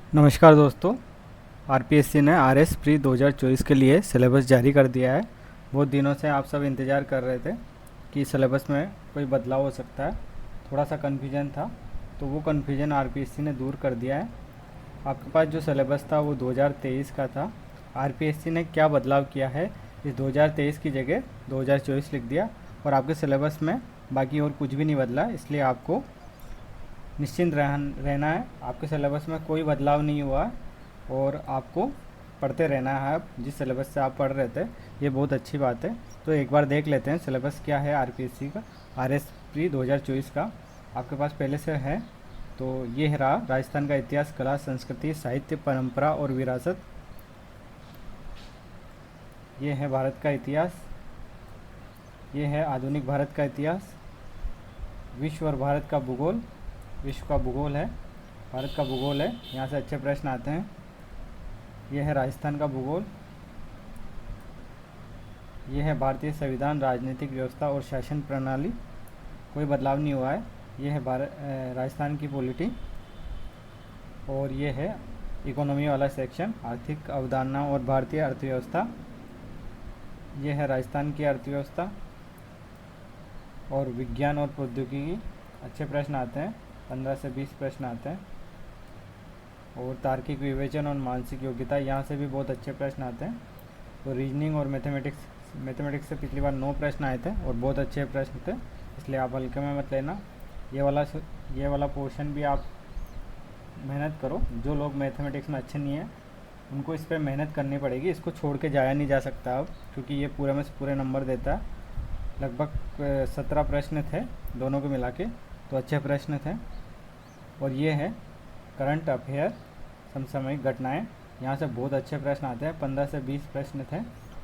नमस्कार दोस्तों। आरपीएससी ने आरएस प्री 2024 के लिए सिलेबस जारी कर दिया है। बहुत दिनों से आप सब इंतज़ार कर रहे थे कि सिलेबस में कोई बदलाव हो सकता है। थोड़ा सा कन्फ्यूजन था, तो वो कन्फ्यूजन आरपीएससी ने दूर कर दिया है। आपके पास जो सिलेबस था वो 2023 का था। आरपीएससी ने क्या बदलाव किया है, इस 2023 की जगह 2024 लिख दिया और आपके सिलेबस में बाकी और कुछ भी नहीं बदला। इसलिए आपको निश्चिंत रहना है। आपके सिलेबस में कोई बदलाव नहीं हुआ है और आपको पढ़ते रहना है। आप जिस सिलेबस से आप पढ़ रहे थे, ये बहुत अच्छी बात है। तो एक बार देख लेते हैं सिलेबस क्या है आरपीएससी का, आरएस प्री 2024 का। आपके पास पहले से है तो ये रहा। राजस्थान का इतिहास, कला, संस्कृति, साहित्य, परंपरा और विरासत। ये है भारत का इतिहास। ये है आधुनिक भारत का इतिहास। विश्व और भारत का भूगोल। विश्व का भूगोल है, भारत का भूगोल है, यहाँ से अच्छे प्रश्न आते हैं। यह है राजस्थान का भूगोल। यह है भारतीय संविधान, राजनीतिक व्यवस्था और शासन प्रणाली, कोई बदलाव नहीं हुआ है। यह है राजस्थान की पॉलिटी। और ये है इकोनॉमी वाला सेक्शन, आर्थिक अवधारणा और भारतीय अर्थव्यवस्था। यह है राजस्थान की अर्थव्यवस्था और विज्ञान और प्रौद्योगिकी। अच्छे प्रश्न आते हैं, 15 से 20 प्रश्न आते हैं। और तार्किक विवेचन और मानसिक योग्यता, यहाँ से भी बहुत अच्छे प्रश्न आते हैं। तो रीजनिंग और मैथमेटिक्स से पिछली बार 9 प्रश्न आए थे और बहुत अच्छे प्रश्न थे, इसलिए आप हल्के में मत लेना। ये वाला पोर्शन भी आप मेहनत करो। जो लोग मैथमेटिक्स में अच्छे नहीं हैं उनको इस पर मेहनत करनी पड़ेगी। इसको छोड़ के जाया नहीं जा सकता अब, क्योंकि ये पूरे में से पूरे नंबर देता है। लगभग 17 प्रश्न थे दोनों को मिला के, तो अच्छे प्रश्न थे। और ये है करंट अफेयर, समसामयिक घटनाएं। यहाँ से बहुत अच्छे प्रश्न आते हैं, 15 से 20 प्रश्न थे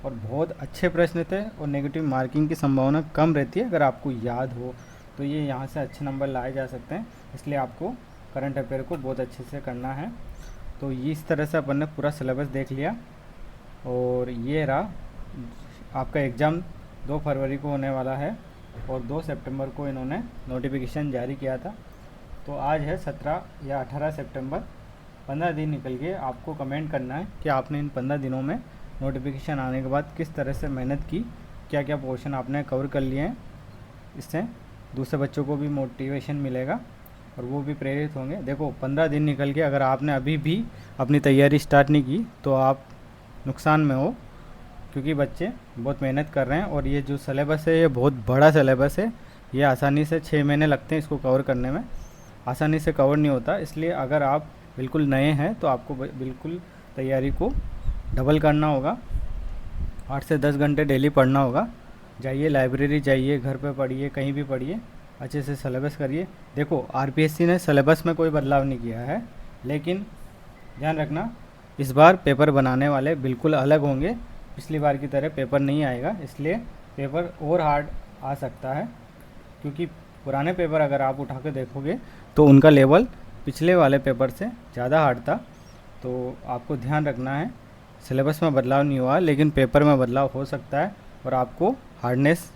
और बहुत अच्छे प्रश्न थे। और नेगेटिव मार्किंग की संभावना कम रहती है अगर आपको याद हो, तो ये यहाँ से अच्छे नंबर लाए जा सकते हैं। इसलिए आपको करंट अफेयर को बहुत अच्छे से करना है। तो इस तरह से अपन ने पूरा सिलेबस देख लिया। और ये रहा आपका एग्ज़ाम 2 फरवरी को होने वाला है और 2 सितंबर को इन्होंने नोटिफिकेशन जारी किया था। तो आज है 17 या 18 सितंबर। 15 दिन निकल गए। आपको कमेंट करना है कि आपने इन 15 दिनों में नोटिफिकेशन आने के बाद किस तरह से मेहनत की, क्या क्या पोर्शन आपने कवर कर लिए हैं। इससे दूसरे बच्चों को भी मोटिवेशन मिलेगा और वो भी प्रेरित होंगे। देखो 15 दिन निकल के अगर आपने अभी भी अपनी तैयारी स्टार्ट नहीं की तो आप नुकसान में हो, क्योंकि बच्चे बहुत मेहनत कर रहे हैं। और ये जो सिलेबस है ये बहुत बड़ा सिलेबस है। ये आसानी से 6 महीने लगते हैं इसको कवर करने में, आसानी से कवर नहीं होता। इसलिए अगर आप बिल्कुल नए हैं तो आपको बिल्कुल तैयारी को डबल करना होगा। 8 से 10 घंटे डेली पढ़ना होगा। जाइए लाइब्रेरी जाइए, घर पे पढ़िए, कहीं भी पढ़िए, अच्छे से सिलेबस करिए। देखो आरपीएससी ने सिलेबस में कोई बदलाव नहीं किया है, लेकिन ध्यान रखना इस बार पेपर बनाने वाले बिल्कुल अलग होंगे। पिछली बार की तरह पेपर नहीं आएगा, इसलिए पेपर और हार्ड आ सकता है। क्योंकि पुराने पेपर अगर आप उठा के देखोगे तो उनका लेवल पिछले वाले पेपर से ज़्यादा हार्ड था। तो आपको ध्यान रखना है, सिलेबस में बदलाव नहीं हुआ लेकिन पेपर में बदलाव हो सकता है। और आपको हार्डनेस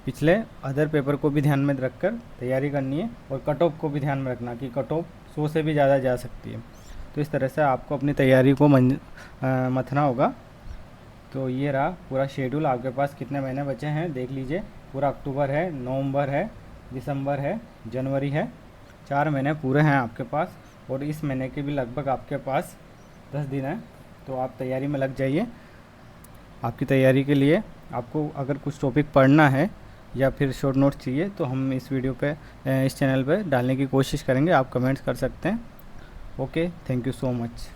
पिछले अदर पेपर को भी ध्यान में रखकर तैयारी करनी है। और कट ऑफ को भी ध्यान में रखना कि कट ऑफ 100 से भी ज़्यादा जा सकती है। तो इस तरह से आपको अपनी तैयारी को मथना होगा। तो ये रहा पूरा शेड्यूल। आपके पास कितने महीने बचे हैं देख लीजिए। पूरा अक्टूबर है, नवंबर है, दिसंबर है, जनवरी है, 4 महीने पूरे हैं आपके पास। और इस महीने के भी लगभग आपके पास 10 दिन है। तो आप तैयारी में लग जाइए। आपकी तैयारी के लिए आपको अगर कुछ टॉपिक पढ़ना है या फिर शॉर्ट नोट्स चाहिए तो हम इस वीडियो पे, इस चैनल पे डालने की कोशिश करेंगे। आप कमेंट्स कर सकते हैं। Okay, thank you so much.